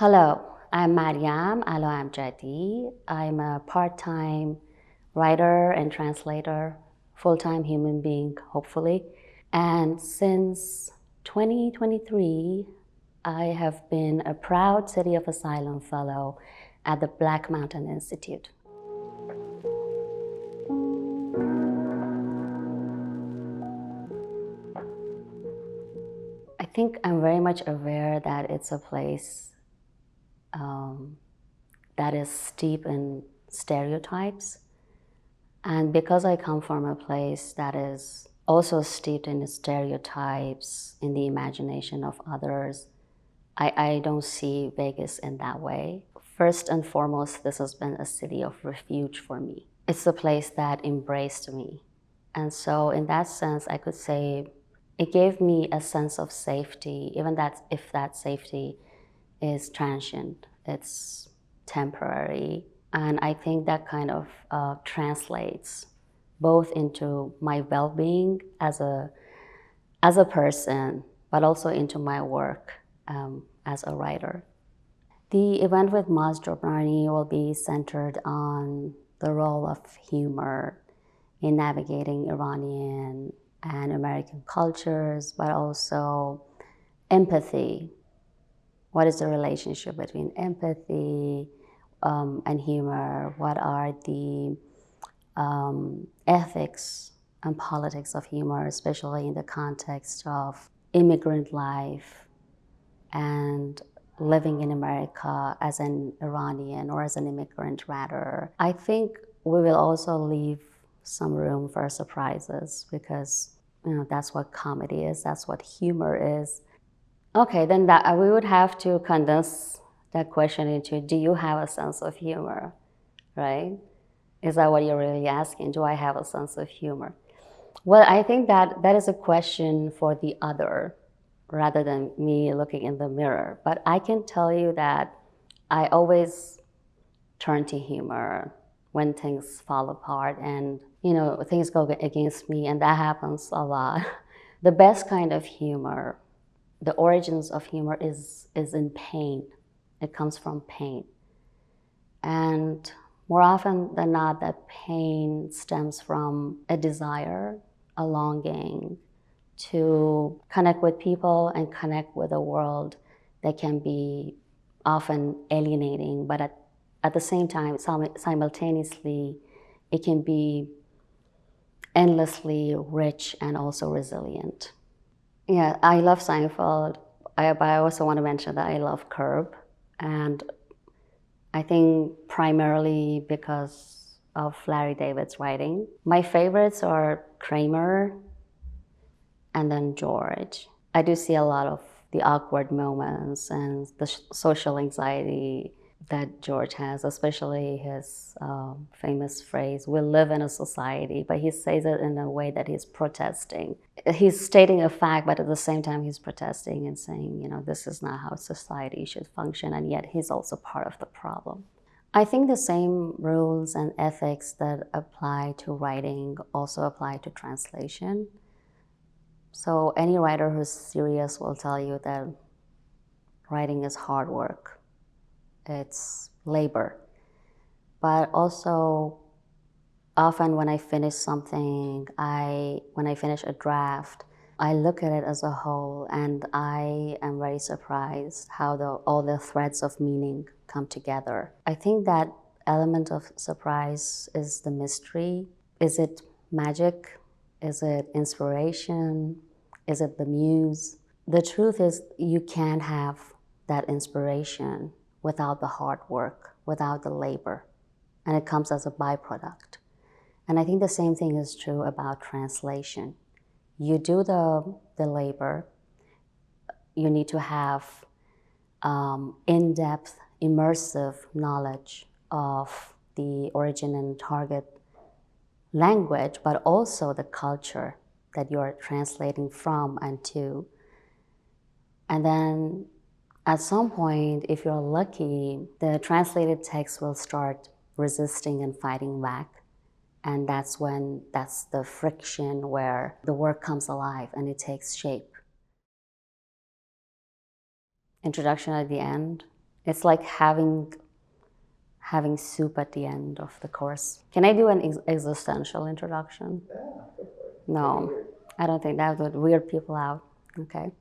Hello, I'm Maryam. Amjadi. I'm a part-time writer and translator, full-time human being, hopefully. And since 2023, I have been a proud City of Asylum Fellow at the Black Mountain Institute. I think I'm very much aware that it's a place that is steep in stereotypes. And because I come from a place that is also steeped in the stereotypes, in the imagination of others, I don't see Vegas in that way. First and foremost, this has been a city of refuge for me. It's a place that embraced me. And so in that sense, I could say it gave me a sense of safety, even that if that safety is transient, it's temporary. And I think that kind of translates both into my well-being as a person, but also into my work as a writer. The event with Maz Jobrani will be centered on the role of humor in navigating Iranian and American cultures, but also empathy. What is the relationship between empathy and humor? What are the ethics and politics of humor, especially in the context of immigrant life and living in America as an Iranian or as an immigrant rather? I think we will also leave some room for surprises because that's what comedy is, that's what humor is. Okay, then we would have to condense that question into, do you have a sense of humor, right? Is that what you're really asking? Do I have a sense of humor? Well, I think that is a question for the other rather than me looking in the mirror. But I can tell you that I always turn to humor when things fall apart and, things go against me, and that happens a lot. The best kind of humor, the origins of humor is in pain. It comes from pain. And more often than not, that pain stems from a desire, a longing to connect with people and connect with a world that can be often alienating, but at the same time, simultaneously, it can be endlessly rich and also resilient. Yeah, I love Seinfeld, but I also want to mention that I love Curb, and I think primarily because of Larry David's writing. My favorites are Kramer and then George. I do see a lot of the awkward moments and the social anxiety that George has, especially his famous phrase, "We live in a society," but he says it in a way that he's protesting. He's stating a fact, but at the same time he's protesting and saying, this is not how society should function, and yet he's also part of the problem. I think the same rules and ethics that apply to writing also apply to translation. So any writer who's serious will tell you that writing is hard work. It's labor. But also, often when I finish something, when I finish a draft, I look at it as a whole, and I am very surprised how all the threads of meaning come together. I think that element of surprise is the mystery. Is it magic? Is it inspiration? Is it the muse? The truth is, you can't have that inspiration without the hard work, without the labor, and it comes as a byproduct. And I think the same thing is true about translation. You do the labor, you need to have in-depth, immersive knowledge of the origin and target language, but also the culture that you're translating from and to. And then at some point, if you're lucky, the translated text will start resisting and fighting back. And that's the friction where the work comes alive and it takes shape. Introduction at the end, It's like having soup at the end of the course. Can I do an existential introduction? Yeah, go for it. No, I don't think that would weird people out. Okay.